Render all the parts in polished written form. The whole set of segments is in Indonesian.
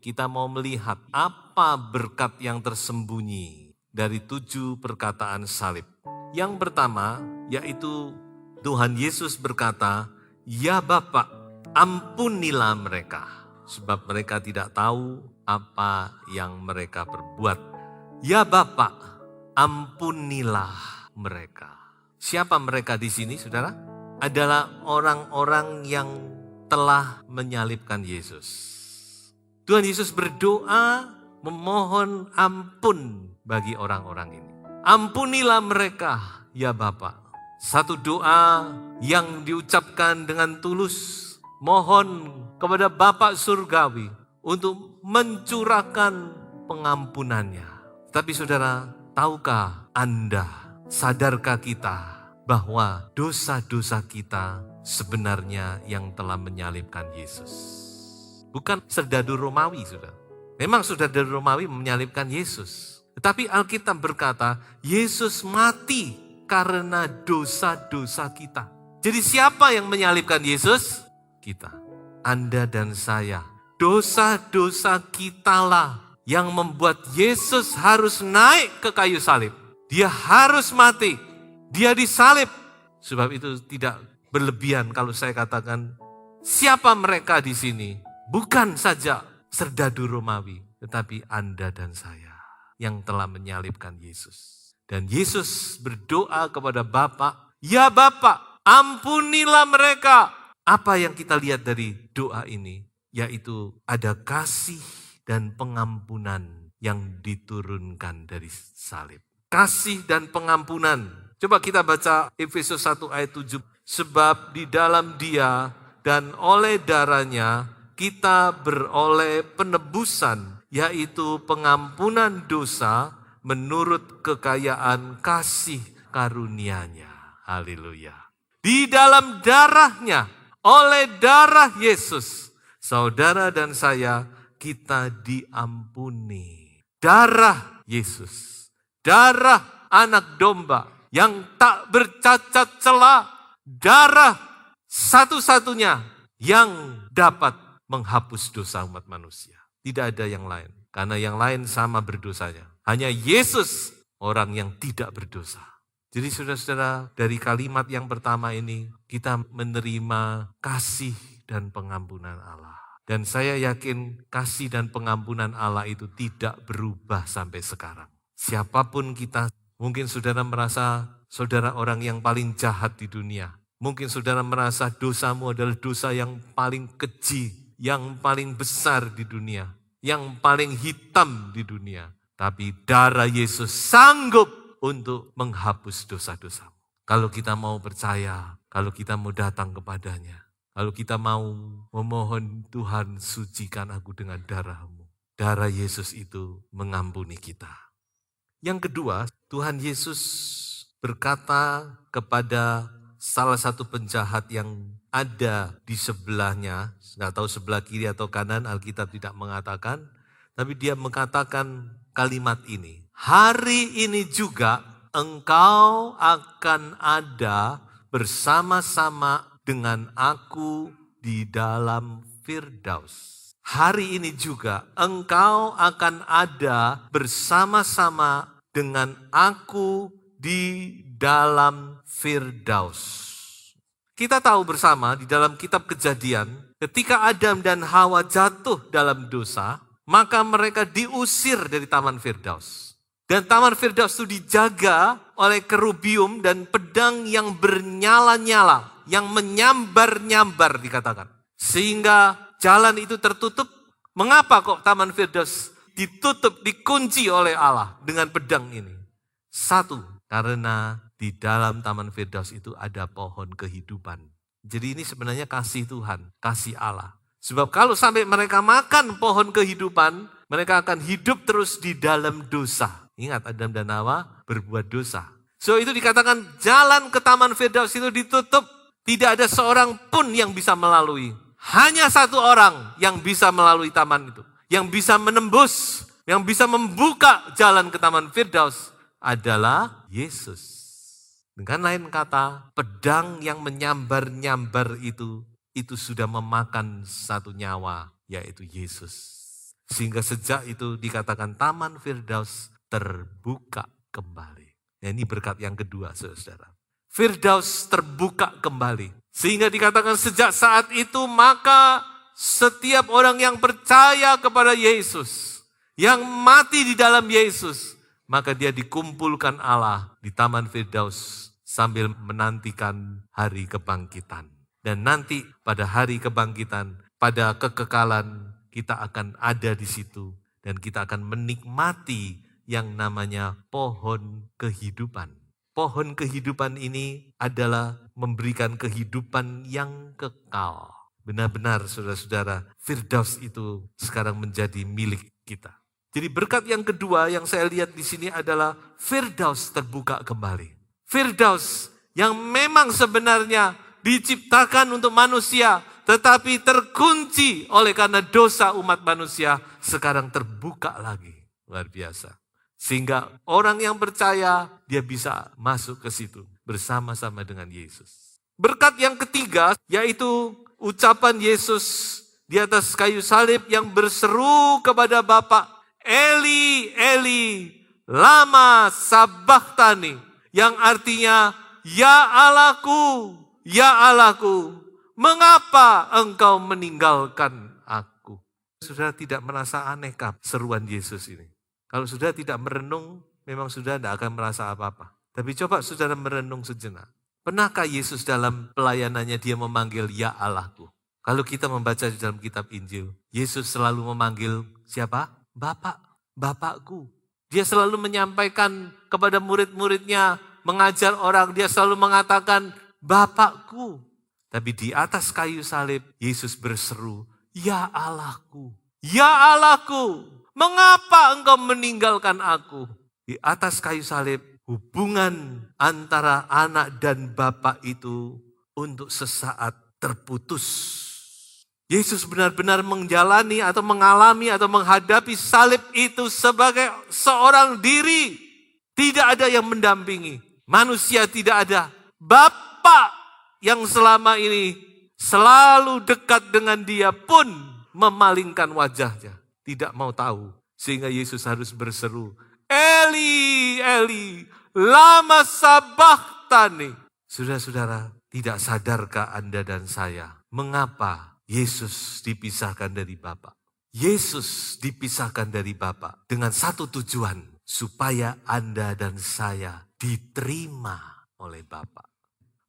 kita mau melihat apa berkat yang tersembunyi dari 7 perkataan salib. Yang pertama yaitu Tuhan Yesus berkata, "Ya Bapa, ampunilah mereka, sebab mereka tidak tahu apa yang mereka perbuat." Ya Bapa, ampunilah mereka. Siapa mereka di sini, saudara? Adalah orang-orang yang telah menyalibkan Yesus. Tuhan Yesus berdoa memohon ampun bagi orang-orang ini. Ampunilah mereka, ya Bapa. Satu doa yang diucapkan dengan tulus, mohon kepada Bapa Surgawi untuk mencurahkan pengampunannya. Tapi saudara, tahukah Anda, sadarkah kita bahwa dosa-dosa kita sebenarnya yang telah menyalibkan Yesus? Bukan serdadu Romawi, saudara. Memang serdadu Romawi menyalibkan Yesus. Tetapi Alkitab berkata, Yesus mati karena dosa-dosa kita. Jadi siapa yang menyalibkan Yesus? Kita. Anda dan saya. Dosa-dosa kitalah yang membuat Yesus harus naik ke kayu salib. Dia harus mati. Dia disalib. Sebab itu tidak berlebihan kalau saya katakan, siapa mereka di sini? Bukan saja serdadu Romawi, tetapi Anda dan saya yang telah menyalibkan Yesus. Dan Yesus berdoa kepada Bapa, "Ya Bapa, ampunilah mereka." Apa yang kita lihat dari doa ini? Yaitu ada kasih dan pengampunan yang diturunkan dari salib. Kasih dan pengampunan. Coba kita baca Efesus 1 ayat 7. Sebab di dalam Dia dan oleh darahnya kita beroleh penebusan, yaitu pengampunan dosa menurut kekayaan kasih karunia-Nya. Haleluya. Di dalam darahnya, oleh darah Yesus, saudara dan saya, kita diampuni. Darah Yesus, darah anak domba yang tak bercacat celah, darah satu-satunya yang dapat menghapus dosa umat manusia. Tidak ada yang lain. Karena yang lain sama berdosanya. Hanya Yesus orang yang tidak berdosa. Jadi saudara-saudara, dari kalimat yang pertama ini kita menerima kasih dan pengampunan Allah. Dan saya yakin kasih dan pengampunan Allah itu tidak berubah sampai sekarang. Siapapun kita, mungkin saudara merasa saudara orang yang paling jahat di dunia. Mungkin saudara merasa dosamu adalah dosa yang paling keji, yang paling besar di dunia, yang paling hitam di dunia. Tapi darah Yesus sanggup untuk menghapus dosa-dosamu. Kalau kita mau percaya, kalau kita mau datang kepadanya, kalau kita mau memohon, Tuhan sucikan aku dengan darah-Mu. Darah Yesus itu mengampuni kita. Yang kedua, Tuhan Yesus berkata kepada salah satu penjahat yang ada di sebelahnya, nggak tahu sebelah kiri atau kanan, Alkitab tidak mengatakan, tapi dia mengatakan kalimat ini. Hari ini juga engkau akan ada bersama-sama dengan aku di dalam Firdaus. Hari ini juga engkau akan ada bersama-sama dengan aku di dalam Firdaus. Kita tahu bersama di dalam kitab Kejadian, ketika Adam dan Hawa jatuh dalam dosa, maka mereka diusir dari Taman Firdaus. Dan Taman Firdaus itu dijaga oleh kerubium dan pedang yang bernyala-nyala, yang menyambar-nyambar dikatakan. Sehingga jalan itu tertutup. Mengapa kok Taman Firdaus ditutup, dikunci oleh Allah dengan pedang ini? Satu, karena di dalam Taman Firdaus itu ada pohon kehidupan. Jadi ini sebenarnya kasih Tuhan, kasih Allah. Sebab kalau sampai mereka makan pohon kehidupan, mereka akan hidup terus di dalam dosa. Ingat, Adam dan Hawa berbuat dosa. So itu dikatakan jalan ke Taman Firdaus itu ditutup. Tidak ada seorang pun yang bisa melalui. Hanya satu orang yang bisa melalui taman itu. Yang bisa menembus, yang bisa membuka jalan ke Taman Firdaus adalah Yesus. Dengan lain kata, pedang yang menyambar-nyambar itu sudah memakan satu nyawa, yaitu Yesus. Sehingga sejak itu dikatakan Taman Firdaus terbuka kembali. Nah, ini berkat yang kedua, saudara. Firdaus terbuka kembali. Sehingga dikatakan sejak saat itu maka setiap orang yang percaya kepada Yesus, yang mati di dalam Yesus, maka dia dikumpulkan Allah di Taman Firdaus sambil menantikan hari kebangkitan. Dan nanti pada hari kebangkitan, pada kekekalan, kita akan ada di situ. Dan kita akan menikmati yang namanya pohon kehidupan. Pohon kehidupan ini adalah memberikan kehidupan yang kekal. Benar-benar saudara-saudara, Firdaus itu sekarang menjadi milik kita. Jadi berkat yang kedua yang saya lihat di sini adalah Firdaus terbuka kembali. Firdaus yang memang sebenarnya diciptakan untuk manusia, tetapi terkunci oleh karena dosa umat manusia, sekarang terbuka lagi. Luar biasa. Sehingga orang yang percaya, dia bisa masuk ke situ bersama-sama dengan Yesus. Berkat yang ketiga, yaitu ucapan Yesus di atas kayu salib yang berseru kepada Bapa, Eli, Eli, lama sabachthani, yang artinya, Ya Allahku, mengapa engkau meninggalkan aku? Saudara tidak merasa anehkah seruan Yesus ini? Kalau saudara tidak merenung, memang saudara tidak akan merasa apa-apa. Tapi coba saudara merenung sejenak. Pernahkah Yesus dalam pelayanannya dia memanggil Ya Allahku? Kalau kita membaca di dalam kitab Injil, Yesus selalu memanggil siapa? Bapakku. Dia selalu menyampaikan kepada murid-muridnya, mengajar orang, dia selalu mengatakan Bapakku. Tapi di atas kayu salib, Yesus berseru, Ya Allahku, mengapa engkau meninggalkan aku? Di atas kayu salib, hubungan antara anak dan Bapa itu untuk sesaat terputus. Yesus benar-benar menjalani atau mengalami atau menghadapi salib itu sebagai seorang diri. Tidak ada yang mendampingi. Manusia tidak ada. Bapa yang selama ini selalu dekat dengan dia pun memalingkan wajahnya. Tidak mau tahu. Sehingga Yesus harus berseru, Eli, Eli, lama sabachthani. Saudara-saudara, tidak sadarkah Anda dan saya mengapa Yesus dipisahkan dari Bapa? Yesus dipisahkan dari Bapa dengan satu tujuan, supaya Anda dan saya diterima oleh Bapa.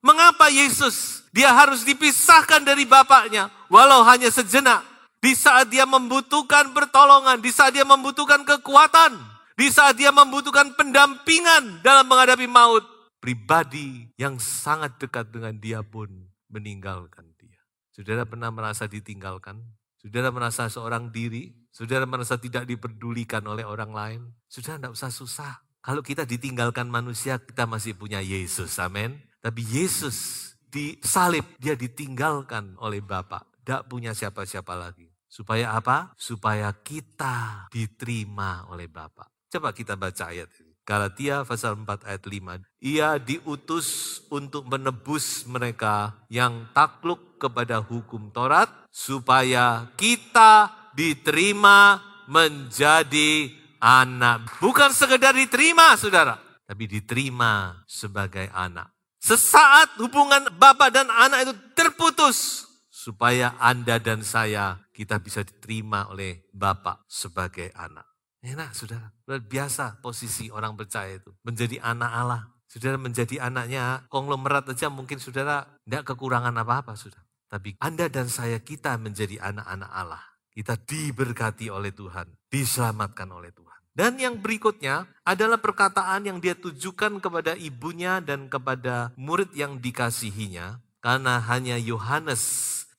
Mengapa Yesus dia harus dipisahkan dari Bapaknya walau hanya sejenak? Di saat dia membutuhkan pertolongan, di saat dia membutuhkan kekuatan, di saat dia membutuhkan pendampingan dalam menghadapi maut, pribadi yang sangat dekat dengan dia pun meninggalkan dia. Saudara pernah merasa ditinggalkan? Saudara merasa seorang diri? Saudara merasa tidak diperdulikan oleh orang lain? Saudara tidak usah susah. Kalau kita ditinggalkan manusia, kita masih punya Yesus, amin. Tapi Yesus disalib, dia ditinggalkan oleh Bapa. Tidak punya siapa-siapa lagi. Supaya apa? Supaya kita diterima oleh Bapa. Coba kita baca ayat ini. Galatia pasal 4 ayat 5. Ia diutus untuk menebus mereka yang takluk kepada hukum Taurat, supaya kita diterima menjadi anak. Bukan sekedar diterima, saudara, tapi diterima sebagai anak. Sesaat hubungan Bapa dan anak itu terputus, supaya Anda dan saya, kita bisa diterima oleh Bapa sebagai anak. Enak, saudara. Luar biasa posisi orang percaya itu. Menjadi anak Allah. Saudara menjadi anaknya konglomerat aja mungkin saudara tidak kekurangan apa-apa, saudara. Tapi Anda dan saya, kita menjadi anak-anak Allah. Kita diberkati oleh Tuhan. Diselamatkan oleh Tuhan. Dan yang berikutnya adalah perkataan yang dia tujukan kepada ibunya dan kepada murid yang dikasihinya. Karena hanya Yohanes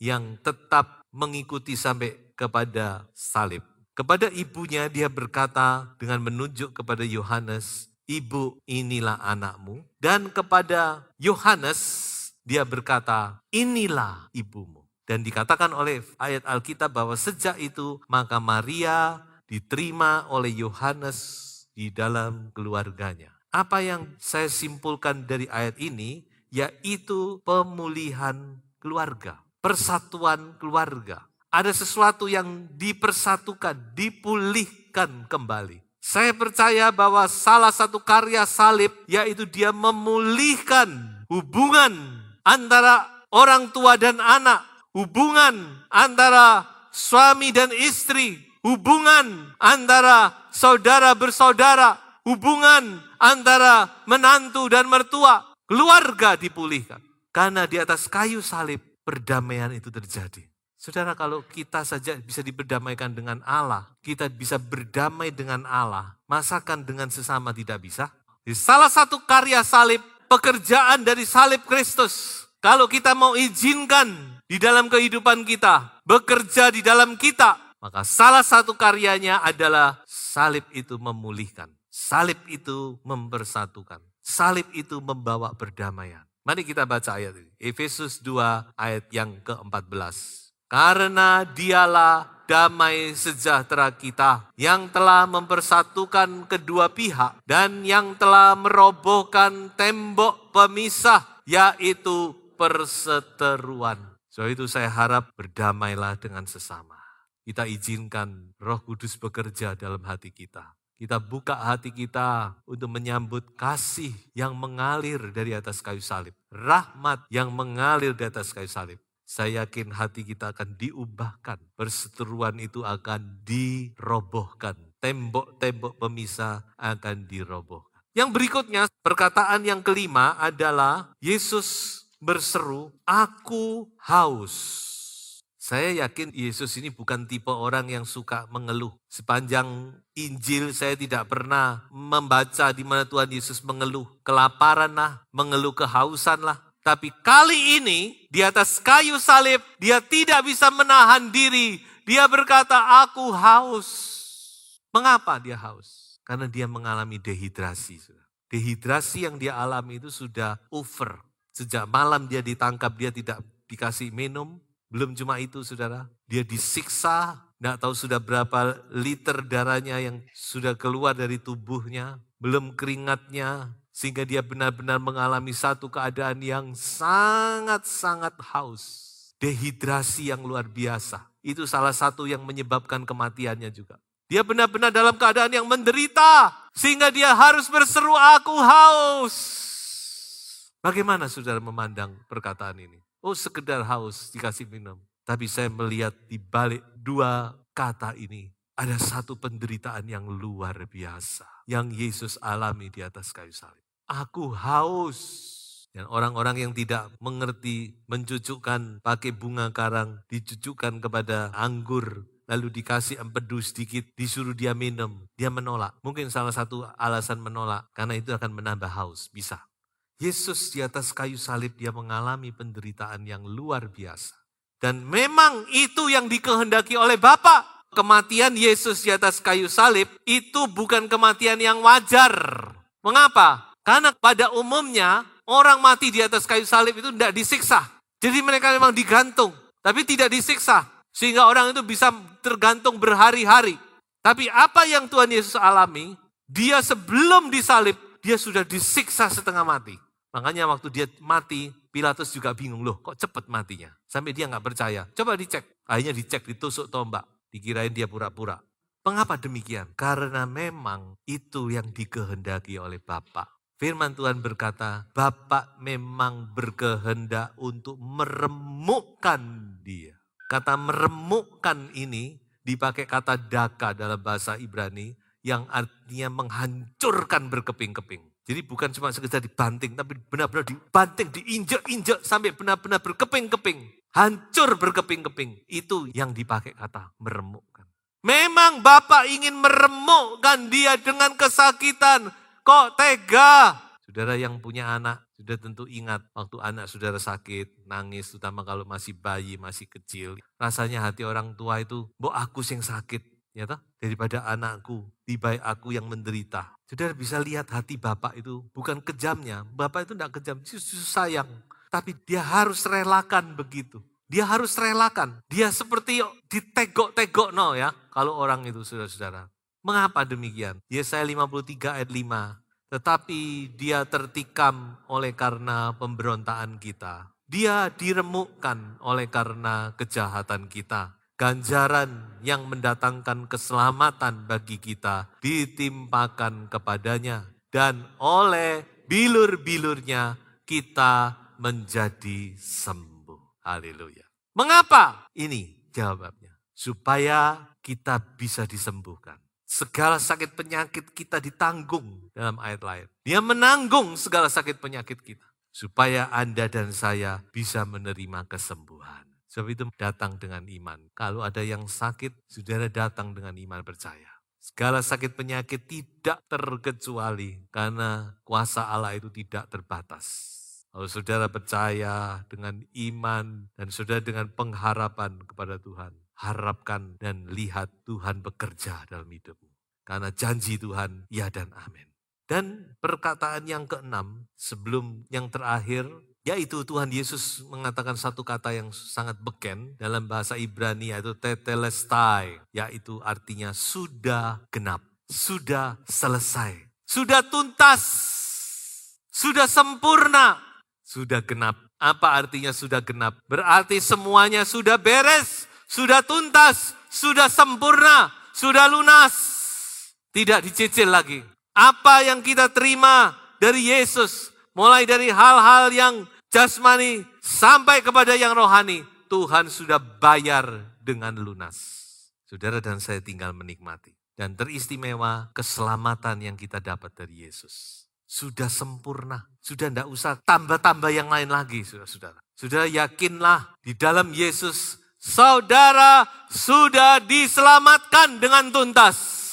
yang tetap mengikuti sampai kepada salib. Kepada ibunya dia berkata dengan menunjuk kepada Yohanes, Ibu, inilah anakmu. Dan kepada Yohanes dia berkata, inilah ibumu. Dan dikatakan oleh ayat Alkitab bahwa sejak itu maka Maria diterima oleh Yohanes di dalam keluarganya. Apa yang saya simpulkan dari ayat ini, yaitu pemulihan keluarga, persatuan keluarga. Ada sesuatu yang dipersatukan, dipulihkan kembali. Saya percaya bahwa salah satu karya salib yaitu dia memulihkan hubungan antara orang tua dan anak, hubungan antara suami dan istri, hubungan antara saudara bersaudara, hubungan antara menantu dan mertua, keluarga dipulihkan. Karena di atas kayu salib perdamaian itu terjadi. Saudara, kalau kita saja bisa diperdamaikan dengan Allah, kita bisa berdamai dengan Allah, masakan dengan sesama tidak bisa? Di salah satu karya salib, pekerjaan dari salib Kristus, kalau kita mau izinkan di dalam kehidupan kita, bekerja di dalam kita, maka salah satu karyanya adalah salib itu memulihkan. Salib itu mempersatukan. Salib itu membawa perdamaian. Mari kita baca ayat ini. Efesus 2 ayat yang ke-14. Karena dialah damai sejahtera kita yang telah mempersatukan kedua pihak dan yang telah merobohkan tembok pemisah, yaitu perseteruan. So itu saya harap berdamailah dengan sesama. Kita izinkan Roh Kudus bekerja dalam hati kita. Kita buka hati kita untuk menyambut kasih yang mengalir dari atas kayu salib. Rahmat yang mengalir di atas kayu salib. Saya yakin hati kita akan diubahkan. Perseteruan itu akan dirobohkan. Tembok-tembok pemisah akan dirobohkan. Yang berikutnya, perkataan yang kelima adalah Yesus berseru, "Aku haus." Saya yakin Yesus ini bukan tipe orang yang suka mengeluh. Sepanjang Injil saya tidak pernah membaca di mana Tuhan Yesus mengeluh. Kelaparan lah, mengeluh kehausan lah. Tapi kali ini di atas kayu salib dia tidak bisa menahan diri. Dia berkata, "Aku haus." Mengapa dia haus? Karena dia mengalami dehidrasi. Dehidrasi yang dia alami itu sudah over. Sejak malam dia ditangkap, dia tidak dikasih minum. Belum cuma itu saudara, dia disiksa, tidak tahu sudah berapa liter darahnya yang sudah keluar dari tubuhnya. Belum keringatnya, sehingga dia benar-benar mengalami satu keadaan yang sangat-sangat haus. Dehidrasi yang luar biasa. Itu salah satu yang menyebabkan kematiannya juga. Dia benar-benar dalam keadaan yang menderita. Sehingga dia harus berseru, "Aku haus." Bagaimana saudara memandang perkataan ini? Oh, sekedar haus dikasih minum. Tapi saya melihat di balik dua kata ini, ada satu penderitaan yang luar biasa. Yang Yesus alami di atas kayu salib. Aku haus. Dan orang-orang yang tidak mengerti mencucukkan pakai bunga karang, dicucukkan kepada anggur, lalu dikasih empedu sedikit, disuruh dia minum. Dia menolak. Mungkin salah satu alasan menolak, karena itu akan menambah haus. Bisa. Yesus di atas kayu salib dia mengalami penderitaan yang luar biasa. Dan memang itu yang dikehendaki oleh Bapa. Kematian Yesus di atas kayu salib itu bukan kematian yang wajar. Mengapa? Karena pada umumnya orang mati di atas kayu salib itu tidak disiksa. Jadi mereka memang digantung, tapi tidak disiksa. Sehingga orang itu bisa tergantung berhari-hari. Tapi apa yang Tuhan Yesus alami, dia sebelum disalib, dia sudah disiksa setengah mati. Makanya waktu dia mati, Pilatus juga bingung, loh kok cepat matinya. Sampai dia gak percaya. Coba dicek. Akhirnya dicek, ditusuk tombak. Dikirain dia pura-pura. Mengapa demikian? Karena memang itu yang dikehendaki oleh Bapa. Firman Tuhan berkata, Bapa memang berkehendak untuk meremukkan dia. Kata meremukkan ini dipakai kata daka dalam bahasa Ibrani yang artinya menghancurkan berkeping-keping. Jadi bukan cuma sekedar dibanting, tapi benar-benar dibanting, diinjek-injek sampai benar-benar berkeping-keping. Hancur berkeping-keping. Itu yang dipakai kata meremukkan. Memang Bapak ingin meremukkan dia dengan kesakitan. Kok tega? Saudara yang punya anak, sudah tentu ingat waktu anak saudara sakit, nangis, terutama kalau masih bayi, masih kecil. Rasanya hati orang tua itu, mbok aku yang sakit. Ya toh? Daripada anakku, lebih baik aku yang menderita. Saudara bisa lihat hati Bapak itu bukan kejamnya. Bapak itu tidak kejam, justru sayang. Tapi dia harus relakan begitu. Dia harus relakan. Dia seperti ditegok-tegok no ya. Kalau orang itu saudara-saudara. Mengapa demikian? Yesaya 53 ayat 5. Tetapi dia tertikam oleh karena pemberontaan kita. Dia diremukkan oleh karena kejahatan kita. ganjaran yang mendatangkan keselamatan bagi kita ditimpakan kepadanya. Dan oleh bilur-bilurnya kita menjadi sembuh. Haleluya. Mengapa? Ini jawabannya. Supaya kita bisa disembuhkan. Segala sakit penyakit kita ditanggung dalam ayat lain. Dia menanggung segala sakit penyakit kita. Supaya Anda dan saya bisa menerima kesembuhan. Sebab itu datang dengan iman. Kalau ada yang sakit, saudara datang dengan iman percaya. Segala sakit penyakit tidak terkecuali karena kuasa Allah itu tidak terbatas. Kalau saudara percaya dengan iman dan saudara dengan pengharapan kepada Tuhan, harapkan dan lihat Tuhan bekerja dalam hidupmu. Karena janji Tuhan, ya dan amin. Dan perkataan yang keenam, sebelum yang terakhir, yaitu Tuhan Yesus mengatakan satu kata yang sangat beken dalam bahasa Ibrani, yaitu tetelestai, yaitu artinya sudah genap, sudah selesai, sudah tuntas, sudah sempurna, sudah genap. Apa artinya sudah genap? Berarti semuanya sudah beres, sudah tuntas, sudah sempurna, sudah lunas, tidak dicicil lagi. Apa yang kita terima dari Yesus, mulai dari hal-hal yang jasmani sampai kepada yang rohani, Tuhan sudah bayar dengan lunas. Saudara dan saya tinggal menikmati. Dan teristimewa keselamatan yang kita dapat dari Yesus. Sudah sempurna, sudah tidak usah tambah-tambah yang lain lagi, saudara. Saudara yakinlah di dalam Yesus, saudara sudah diselamatkan dengan tuntas.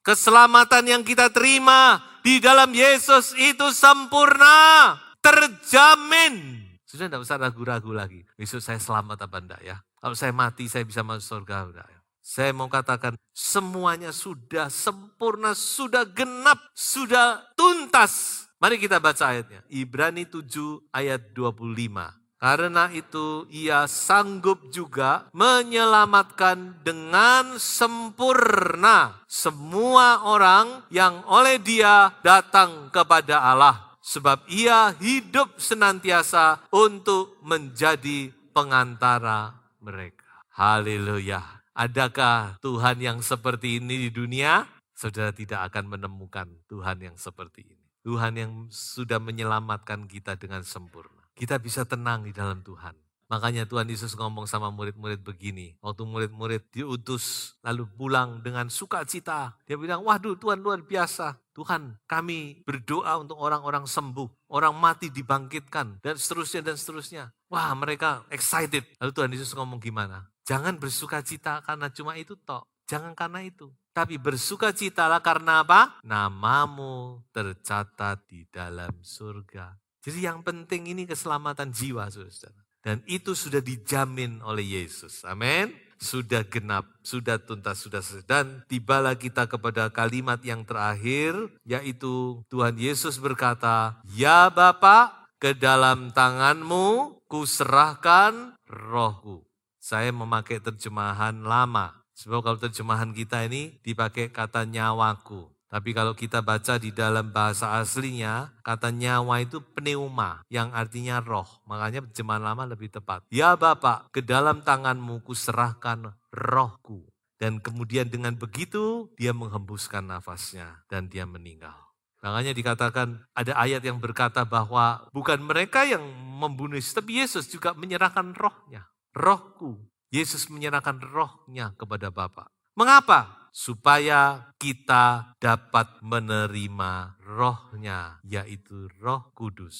Keselamatan yang kita terima di dalam Yesus itu sempurna, terjamin. Sudah tidak usah ragu-ragu lagi. Besok saya selamat apa enggak ya? Kalau saya mati saya bisa masuk surga enggak ya? Saya mau katakan semuanya sudah sempurna, sudah genap, sudah tuntas. Mari kita baca ayatnya. Ibrani 7 ayat 25. Karena itu ia sanggup juga menyelamatkan dengan sempurna semua orang yang oleh dia datang kepada Allah. Sebab ia hidup senantiasa untuk menjadi pengantara mereka. Haleluya. Adakah Tuhan yang seperti ini di dunia? Saudara tidak akan menemukan Tuhan yang seperti ini. Tuhan yang sudah menyelamatkan kita dengan sempurna. Kita bisa tenang di dalam Tuhan. Makanya Tuhan Yesus ngomong sama murid-murid begini. Waktu murid-murid diutus lalu pulang dengan sukacita. Dia bilang, waduh Tuhan luar biasa. Tuhan kami berdoa untuk orang-orang sembuh. Orang mati dibangkitkan dan seterusnya dan seterusnya. Wah mereka excited. Lalu Tuhan Yesus ngomong gimana? Jangan bersukacita karena cuma itu tok. Jangan karena itu. Tapi bersukacitalah karena apa? Namamu tercatat di dalam surga. Jadi yang penting ini keselamatan jiwa, saudara. Dan itu sudah dijamin oleh Yesus. Amin. Sudah genap, sudah tuntas, sudah selesai. Dan tibalah kita kepada kalimat yang terakhir, yaitu Tuhan Yesus berkata, ya Bapa, ke dalam tanganmu kuserahkan rohku. Saya memakai terjemahan lama. Sebab kalau terjemahan kita ini dipakai kata nyawaku. Tapi kalau kita baca di dalam bahasa aslinya, kata nyawa itu pneuma, yang artinya roh. Makanya terjemahan lama lebih tepat. Ya Bapa, ke dalam tanganmu kuserahkan rohku. Dan kemudian dengan begitu, dia menghembuskan nafasnya dan dia meninggal. Makanya dikatakan ada ayat yang berkata bahwa bukan mereka yang membunuh Yesus, tapi Yesus juga menyerahkan rohnya. Rohku, Yesus menyerahkan rohnya kepada Bapa. Mengapa? Supaya kita dapat menerima rohnya, yaitu Roh Kudus.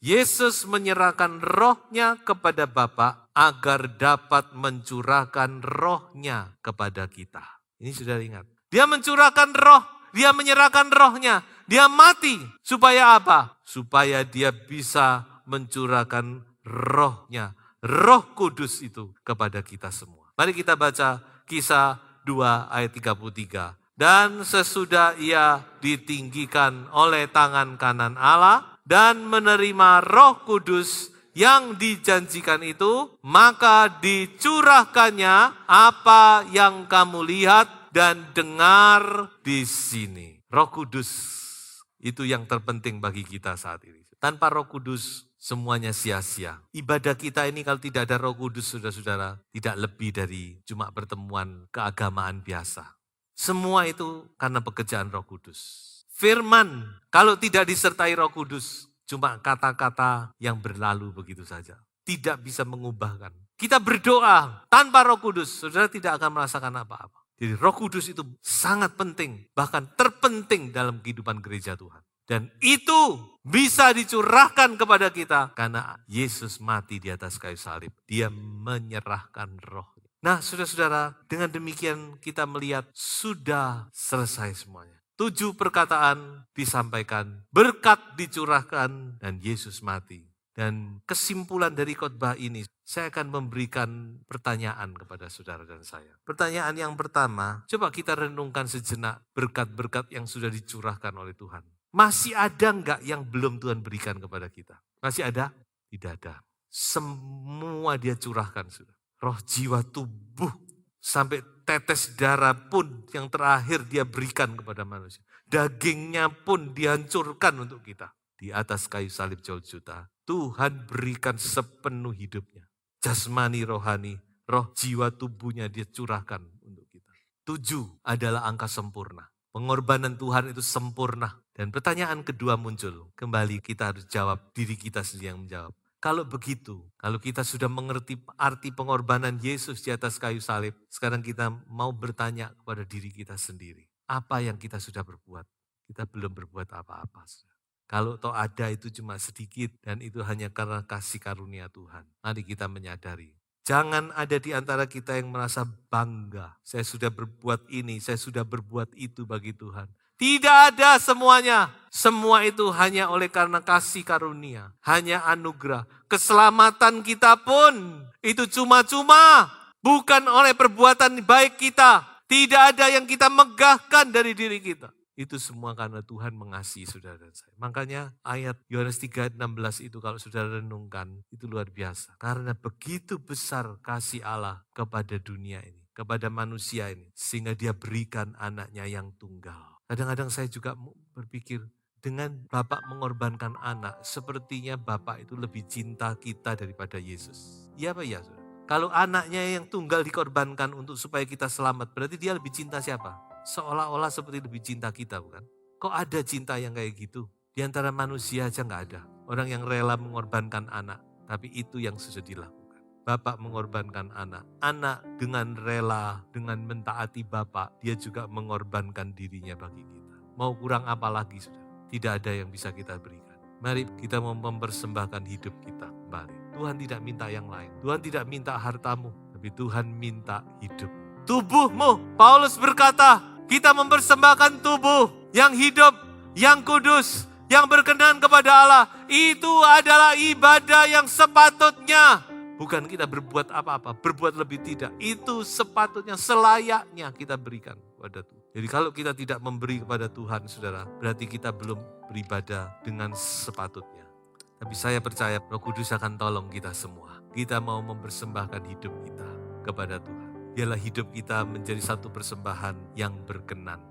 Yesus menyerahkan rohnya kepada Bapa agar dapat mencurahkan rohnya kepada kita. Ini sudah ingat. Dia mencurahkan roh, dia menyerahkan rohnya, dia mati. Supaya apa? Supaya dia bisa mencurahkan rohnya, Roh Kudus itu kepada kita semua. Mari kita baca Kisah 2 ayat 33. Dan sesudah ia ditinggikan oleh tangan kanan Allah dan menerima Roh Kudus yang dijanjikan itu, maka dicurahkannya apa yang kamu lihat dan dengar di sini. Roh Kudus itu yang terpenting bagi kita saat ini. Tanpa Roh Kudus semuanya sia-sia. Ibadah kita ini kalau tidak ada Roh Kudus, saudara-saudara, tidak lebih dari cuma pertemuan keagamaan biasa. Semua itu karena pekerjaan Roh Kudus. Firman, kalau tidak disertai Roh Kudus, cuma kata-kata yang berlalu begitu saja. Tidak bisa mengubahkan. Kita berdoa tanpa Roh Kudus, saudara tidak akan merasakan apa-apa. Jadi Roh Kudus itu sangat penting, bahkan terpenting dalam kehidupan gereja Tuhan. Dan itu bisa dicurahkan kepada kita karena Yesus mati di atas kayu salib. Dia menyerahkan roh. Nah, saudara-saudara, dengan demikian kita melihat sudah selesai semuanya. 7 perkataan disampaikan, berkat dicurahkan, dan Yesus mati. Dan kesimpulan dari khotbah ini, saya akan memberikan pertanyaan kepada saudara dan saya. Pertanyaan yang pertama, coba kita renungkan sejenak berkat-berkat yang sudah dicurahkan oleh Tuhan. Masih ada enggak yang belum Tuhan berikan kepada kita? Masih ada? Tidak ada. Semua dia curahkan sudah. Roh, jiwa, tubuh, sampai tetes darah pun yang terakhir dia berikan kepada manusia. Dagingnya pun dihancurkan untuk kita. Di atas kayu salib Golgota, Tuhan berikan sepenuh hidupnya. Jasmani, rohani, roh, jiwa, tubuhnya dia curahkan untuk kita. 7 adalah angka sempurna. Pengorbanan Tuhan itu sempurna. Dan pertanyaan kedua muncul. Kembali kita harus jawab, diri kita sendiri yang menjawab. Kalau begitu, kalau kita sudah mengerti arti pengorbanan Yesus di atas kayu salib, sekarang kita mau bertanya kepada diri kita sendiri. Apa yang kita sudah berbuat? Kita belum berbuat apa-apa. Kalau toh ada itu cuma sedikit dan itu hanya karena kasih karunia Tuhan. Mari kita menyadari. Jangan ada di antara kita yang merasa bangga. Saya sudah berbuat ini, saya sudah berbuat itu bagi Tuhan. Tidak ada semuanya. Semua itu hanya oleh karena kasih karunia. Hanya anugerah. Keselamatan kita pun itu cuma-cuma. Bukan oleh perbuatan baik kita. Tidak ada yang kita megahkan dari diri kita. Itu semua karena Tuhan mengasihi saudara dan saya. Makanya ayat Yohanes 3:16 itu kalau saudara renungkan, itu luar biasa. Karena begitu besar kasih Allah kepada dunia ini, kepada manusia ini, sehingga dia berikan anaknya yang tunggal. Kadang-kadang saya juga berpikir, dengan Bapak mengorbankan anak, sepertinya Bapak itu lebih cinta kita daripada Yesus. Iya apa ya saudara? Kalau anaknya yang tunggal dikorbankan untuk supaya kita selamat, berarti dia lebih cinta siapa? Seolah-olah seperti lebih cinta kita, bukan? Kok ada cinta yang kayak gitu? Di antara manusia aja nggak ada. Orang yang rela mengorbankan anak, tapi itu yang sudah dilakukan. Bapak mengorbankan anak. Anak dengan rela, dengan mentaati Bapak, dia juga mengorbankan dirinya bagi kita. Mau kurang apa lagi, saudara? Tidak ada yang bisa kita berikan. Mari kita mempersembahkan hidup kita kembali. Tuhan tidak minta yang lain. Tuhan tidak minta hartamu, tapi Tuhan minta hidup. Tubuhmu, Paulus berkata, kita mempersembahkan tubuh yang hidup, yang kudus, yang berkenan kepada Allah. Itu adalah ibadah yang sepatutnya. Bukan kita berbuat apa-apa, berbuat lebih tidak. Itu sepatutnya, selayaknya kita berikan kepada Tuhan. Jadi kalau kita tidak memberi kepada Tuhan, saudara, berarti kita belum beribadah dengan sepatutnya. Tapi saya percaya Roh Kudus akan tolong kita semua. Kita mau mempersembahkan hidup kita kepada Tuhan. Biarlah hidup kita menjadi satu persembahan yang berkenan